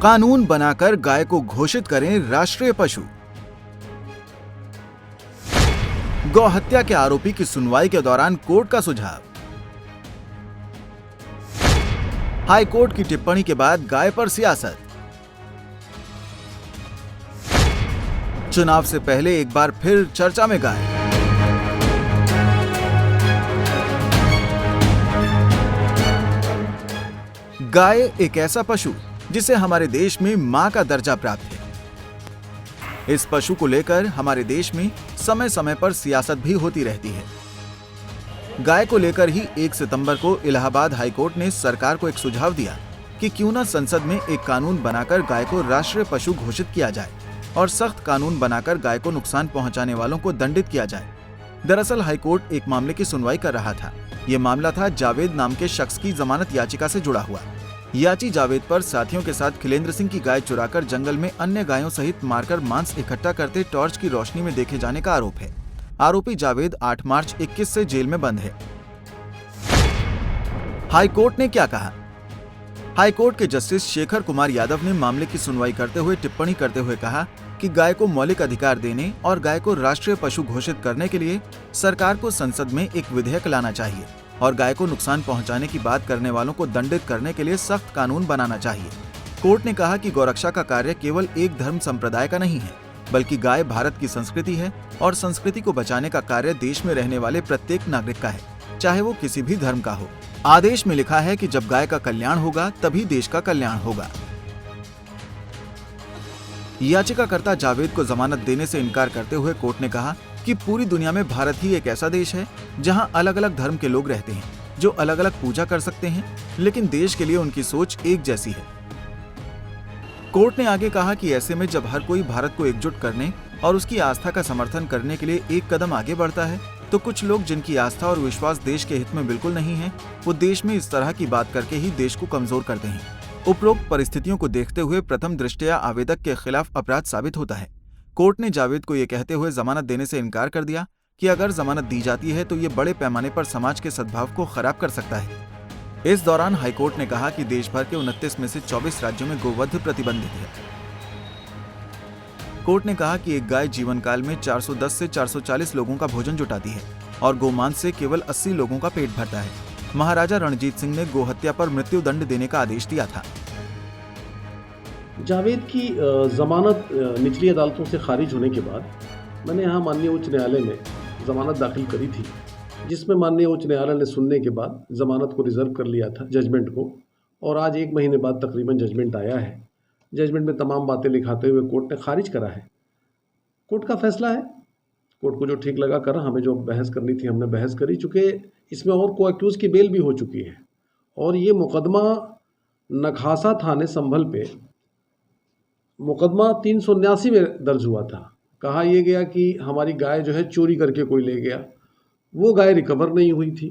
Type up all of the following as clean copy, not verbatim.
कानून बनाकर गाय को घोषित करें राष्ट्रीय पशु। गौ हत्या के आरोपी की सुनवाई के दौरान कोर्ट का सुझाव। हाई कोर्ट की टिप्पणी के बाद गाय पर सियासत। चुनाव से पहले एक बार फिर चर्चा में गाय। गाय एक ऐसा पशु जिसे हमारे देश में मां का दर्जा प्राप्त है। इस पशु को लेकर हमारे देश में समय समय पर सियासत भी होती रहती है। गाय को लेकर ही 1 सितंबर को इलाहाबाद हाईकोर्ट ने सरकार को एक सुझाव दिया कि क्यों न संसद में एक कानून बनाकर गाय को राष्ट्रीय पशु घोषित किया जाए और सख्त कानून बनाकर गाय को नुकसान पहुंचाने वालों को दंडित किया जाए। दरअसल हाईकोर्ट एक मामले की सुनवाई कर रहा था। ये मामला था जावेद नाम के शख्स की जमानत याचिका से जुड़ा हुआ। याची जावेद पर साथियों के साथ खिलेंद्र सिंह की गाय चुराकर जंगल में अन्य गायों सहित मारकर मांस इकट्ठा करते टॉर्च की रोशनी में देखे जाने का आरोप है। आरोपी जावेद 8 मार्च 21 से जेल में बंद है। हाईकोर्ट ने क्या कहा? हाईकोर्ट के जस्टिस शेखर कुमार यादव ने मामले की सुनवाई करते हुए टिप्पणी करते हुए कहा कि गाय को मौलिक अधिकार देने और गाय को राष्ट्रीय पशु घोषित करने के लिए सरकार को संसद में एक विधेयक लाना चाहिए और गाय को नुकसान पहुंचाने की बात करने वालों को दंडित करने के लिए सख्त कानून बनाना चाहिए। कोर्ट ने कहा कि गौरक्षा का कार्य केवल एक धर्म संप्रदाय का नहीं है, बल्कि गाय भारत की संस्कृति है और संस्कृति को बचाने का कार्य देश में रहने वाले प्रत्येक नागरिक का है, चाहे वो किसी भी धर्म का हो। आदेश में लिखा है कि जब गाय का कल्याण होगा तभी देश का कल्याण होगा। याचिकाकर्ता जावेद को जमानत देने से इनकार करते हुए कोर्ट ने कहा कि पूरी दुनिया में भारत ही एक ऐसा देश है जहां अलग अलग धर्म के लोग रहते हैं, जो अलग अलग पूजा कर सकते हैं, लेकिन देश के लिए उनकी सोच एक जैसी है। कोर्ट ने आगे कहा कि ऐसे में जब हर कोई भारत को एकजुट करने और उसकी आस्था का समर्थन करने के लिए एक कदम आगे बढ़ता है, तो कुछ लोग जिनकी आस्था और विश्वास देश के हित में बिल्कुल नहीं है, वो देश में इस तरह की बात करके ही देश को कमजोर करते हैं। उपरोक्त परिस्थितियों को देखते हुए प्रथम दृष्टया आवेदक के खिलाफ अपराध साबित होता है। कोर्ट ने जावेद को ये कहते हुए जमानत देने से इनकार कर दिया कि अगर जमानत दी जाती है तो ये बड़े पैमाने पर समाज के सद्भाव को खराब कर सकता है। इस दौरान हाईकोर्ट ने कहा कि देश भर के 29 में से 24 राज्यों में गोवध प्रतिबंधित है। कोर्ट ने कहा कि एक गाय जीवन काल में 410 से 440 लोगों का भोजन जुटाती है और गोमांस से केवल 80 लोगों का पेट भरता है। महाराजा रणजीत सिंह ने गोहत्या पर मृत्यु दंड देने का आदेश दिया था। जावेद की जमानत निचली अदालतों से खारिज होने के बाद मैंने यहाँ माननीय उच्च न्यायालय में जमानत दाखिल करी थी, जिसमें माननीय उच्च न्यायालय ने सुनने के बाद जमानत को रिजर्व कर लिया था, जजमेंट को, और आज 1 महीने बाद तकरीबन जजमेंट आया है। जजमेंट में तमाम बातें लिखाते हुए कोर्ट ने खारिज करा है। कोर्ट का फैसला है, कोर्ट को जो ठीक लगा करा। हमें जो बहस करनी थी हमने बहस करी, चूँकि इसमें और को एक्यूज़ की बेल भी हो चुकी है और ये मुकदमा नखासा थाने संभल पे मुकदमा 379 में दर्ज हुआ था। कहा यह गया कि हमारी गाय जो है चोरी करके कोई ले गया, वो गाय रिकवर नहीं हुई थी।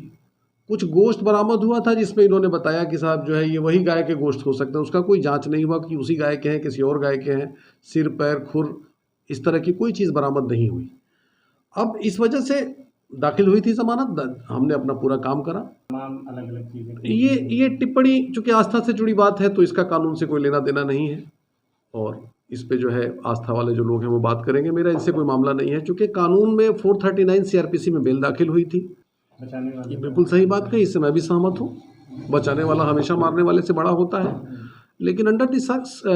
कुछ गोश्त बरामद हुआ था जिसमें इन्होंने बताया कि साहब जो है ये वही गाय के गोश्त हो सकते हैं। उसका कोई जांच नहीं हुआ कि उसी गाय के हैं किसी और गाय के हैं। सिर पैर खुर इस तरह की कोई चीज़ बरामद नहीं हुई। अब इस वजह से दाखिल हुई थी जमानत, हमने अपना पूरा काम करा। अलग अलग चीजें ये टिप्पणी चूँकि आस्था से जुड़ी बात है तो इसका कानून से कोई लेना देना नहीं है और इस पे जो है आस्था वाले जो लोग हैं वो बात करेंगे। मेरा इससे कोई मामला नहीं है, क्योंकि कानून में 439 सीआरपीसी में बेल दाखिल हुई थी। ये बिल्कुल सही बात कही, इससे मैं भी सहमत हूँ। बचाने वाला हमेशा मारने वाले से बड़ा होता है, लेकिन under the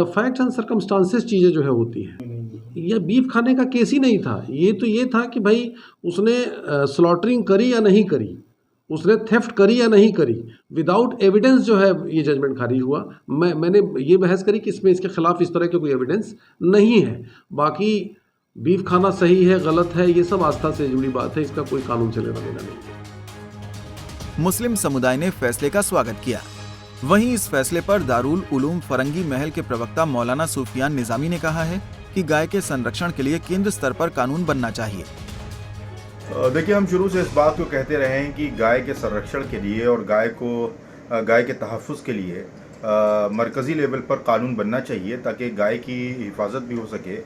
facts and circumstances चीज़ें जो है होती हैं। यह बीफ खाने का केस ही नहीं था, ये था कि भाई उसने स्लॉटरिंग करी या नहीं करी, उसने थेफ्ट करी या नहीं करी। विदाउट एविडेंस जो है ये जजमेंट खारिज हुआ। मैंने ये बहस करी कि इसमें इसके खिलाफ इस तरह के कोई एविडेंस नहीं है। बाकी बीफ खाना सही है गलत है ये सब आस्था से जुड़ी बात है, इसका कोई कानून से लेना देना नहीं है। मुस्लिम समुदाय ने फैसले का स्वागत किया। वहीं इस फैसले पर दारुल उलूम फरंगी महल के प्रवक्ता मौलाना सुफियान निजामी ने कहा है कि गाय के संरक्षण के लिए केंद्र स्तर पर कानून बनना चाहिए। देखिए, हम शुरू से इस बात को कहते रहे हैं कि गाय के संरक्षण के लिए और गाय के तहफ़्फ़ुज़ के लिए मरकज़ी लेवल पर कानून बनना चाहिए, ताकि गाय की हिफाजत भी हो सके।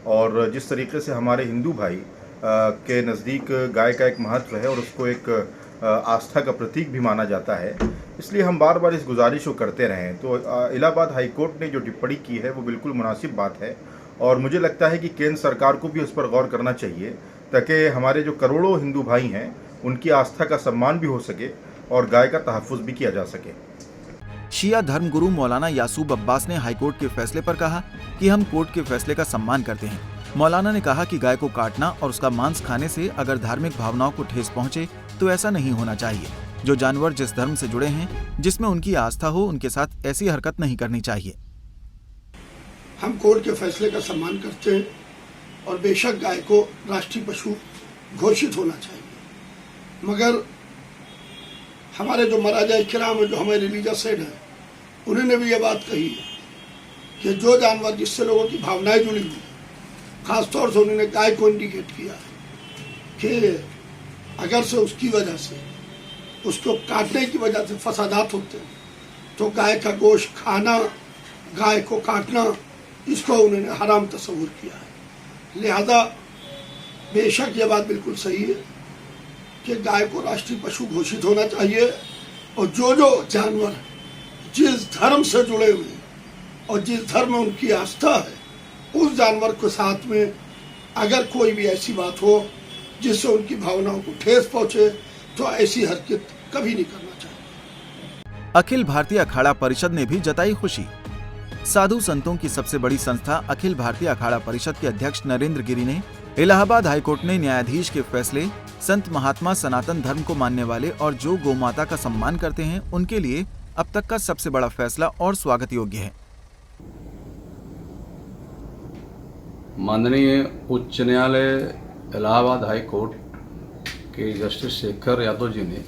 और जिस तरीके से हमारे हिंदू भाई के नज़दीक गाय का एक महत्व है और उसको एक आस्था का प्रतीक भी माना जाता है, इसलिए हम बार बार इस गुजारिश को करते रहें। तो इलाहाबाद हाई कोर्ट ने जो टिप्पणी की है वो बिल्कुल मुनासिब बात है, और मुझे लगता है कि केंद्र सरकार को भी उस पर गौर करना चाहिए, ताकि हमारे जो करोड़ों हिंदू भाई हैं उनकी आस्था का सम्मान भी हो सके और गाय का तहफ़्फ़ुज़ भी किया जा सके। शिया धर्मगुरु मौलाना यासूब अब्बास ने हाईकोर्ट के फैसले पर कहा कि हम कोर्ट के फैसले का सम्मान करते हैं। मौलाना ने कहा कि गाय को काटना और उसका मांस खाने से अगर धार्मिक भावनाओं को ठेस पहुंचे तो ऐसा नहीं होना चाहिए। जो जानवर जिस धर्म से जुड़े हैं, जिसमें उनकी आस्था हो, उनके साथ ऐसी हरकत नहीं करनी चाहिए। हम कोर्ट के फैसले का सम्मान करते हैं और बेशक गाय को राष्ट्रीय पशु घोषित होना चाहिए, मगर हमारे जो महाराजा किराम है, जो हमारे रिलीजियस हेड है, उन्होंने भी ये बात कही है कि जो जानवर जिससे लोगों की भावनाएं जुड़ी हुई, खासतौर से उन्होंने गाय को इंडिकेट किया है कि अगर से उसकी वजह से, उसको काटने की वजह से फसादात होते हैं, तो गाय का गोश्त खाना, गाय को काटना, इसको उन्होंने हराम तस्वुर किया है। लिहाजा बेशक ये बात बिल्कुल सही है कि गाय को राष्ट्रीय पशु घोषित होना चाहिए, और जो जानवर जिस धर्म से जुड़े हुए और जिस धर्म में उनकी आस्था है, उस जानवर के साथ में अगर कोई भी ऐसी बात हो जिससे उनकी भावनाओं को ठेस पहुंचे, तो ऐसी हरकत कभी नहीं करना चाहिए। अखिल भारतीय अखाड़ा परिषद ने भी जताई खुशी। साधु संतों की सबसे बड़ी संस्था अखिल भारतीय अखाड़ा परिषद के अध्यक्ष नरेंद्र गिरी ने इलाहाबाद हाईकोर्ट ने न्यायाधीश के फैसले, संत महात्मा सनातन धर्म को मानने वाले और जो गौमाता का सम्मान करते हैं, उनके लिए अब तक का सबसे बड़ा फैसला और स्वागत योग्य है। माननीय उच्च न्यायालय इलाहाबाद हाई कोर्ट के जस्टिस शेखर यादव जी ने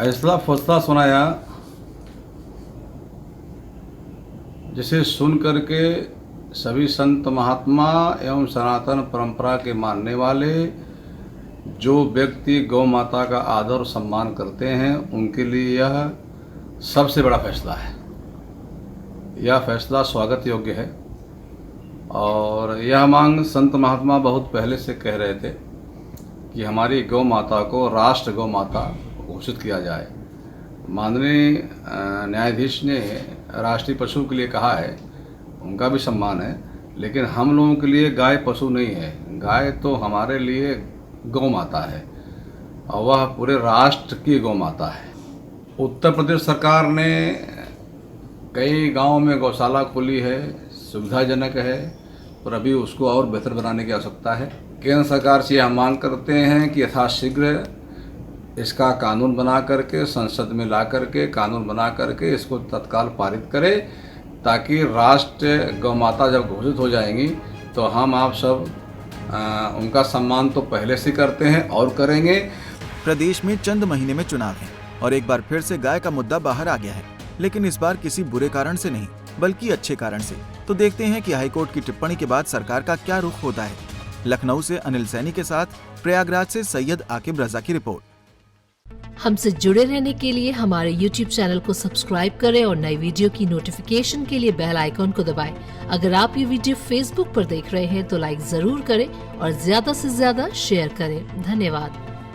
ऐसा फैसला सुनाया जिसे सुन करके सभी संत महात्मा एवं सनातन परंपरा के मानने वाले जो व्यक्ति गौ माता का आदर और सम्मान करते हैं, उनके लिए यह सबसे बड़ा फैसला है। यह फैसला स्वागत योग्य है और यह मांग संत महात्मा बहुत पहले से कह रहे थे कि हमारी गौ माता को राष्ट्र गौ माता घोषित किया जाए। माननीय न्यायाधीश ने राष्ट्रीय पशु के लिए कहा है, उनका भी सम्मान है, लेकिन हम लोगों के लिए गाय पशु नहीं है। गाय तो हमारे लिए गौ माता है और वह पूरे राष्ट्र की गौ माता है। उत्तर प्रदेश सरकार ने कई गांवों में गौशाला खोली है, सुविधाजनक है, पर अभी उसको और बेहतर बनाने की आवश्यकता है। केंद्र सरकार से यह मांग करते हैं कि यथाशीघ्र इसका कानून बना करके, संसद में ला करके कानून बना करके इसको तत्काल पारित करे, ताकि राष्ट्र गौ माता जब घोषित हो जाएंगी तो हम आप सब उनका सम्मान तो पहले से करते हैं और करेंगे। प्रदेश में चंद महीने में चुनाव है और एक बार फिर से गाय का मुद्दा बाहर आ गया है, लेकिन इस बार किसी बुरे कारण से नहीं, बल्कि अच्छे कारण से। तो देखते हैं कि हाईकोर्ट की टिप्पणी के बाद सरकार का क्या रुख होता है। लखनऊ से अनिल सैनी के साथ प्रयागराज से सैयद आकिब रजा की रिपोर्ट। हमसे जुड़े रहने के लिए हमारे YouTube चैनल को सब्सक्राइब करें और नई वीडियो की नोटिफिकेशन के लिए बेल आइकॉन को दबाएं। अगर आप ये वीडियो Facebook पर देख रहे हैं तो लाइक जरूर करें और ज्यादा से ज्यादा शेयर करें। धन्यवाद।